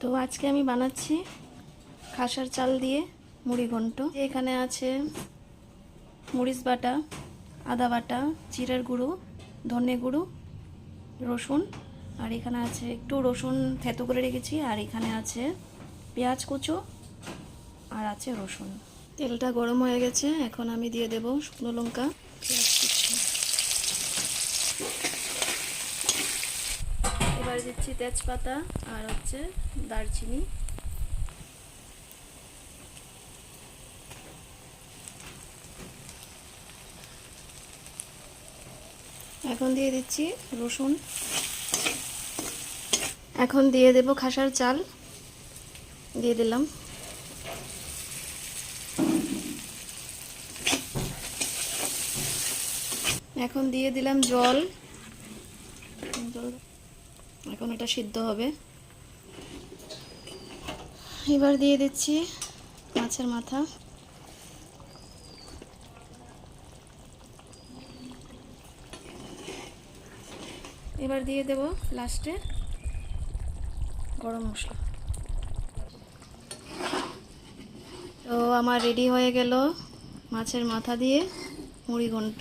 তো আজকে আমি বানাচ্ছি খাসার চাল দিয়ে মুড়ি ঘন্ট। এখানে আছে মরিচ বাটা, আদা বাটা, জিরার গুঁড়ো, ধনে গুঁড়ো, রসুন, আর এখানে আছে একটু রসুন থেতো করে রেখেছি, আর এখানে আছে পেঁয়াজ কুচো, আর আছে রসুন। তেলটা গরম হয়ে গেছে, এখন আমি দিয়ে দেব শুকনো লঙ্কা, পেঁয়াজ কুচি। এবার দিচ্ছি তেজপাতা আর হচ্ছে দারচিনি। এখন দিয়ে দিচ্ছি রসুন। এখন দিয়ে দেব খাসার চাল, দিয়ে দিলাম। এখন দিয়ে দিলাম জল। এখন এটা সিদ্ধ হবে। এবার দিয়ে দিচ্ছি মাছের মাথা। এবার দিয়ে দেব লাস্টে গরম মশলা। তো আমার রেডি হয়ে গেল মাছের মাথা দিয়ে মুড়ি ঘন্ট।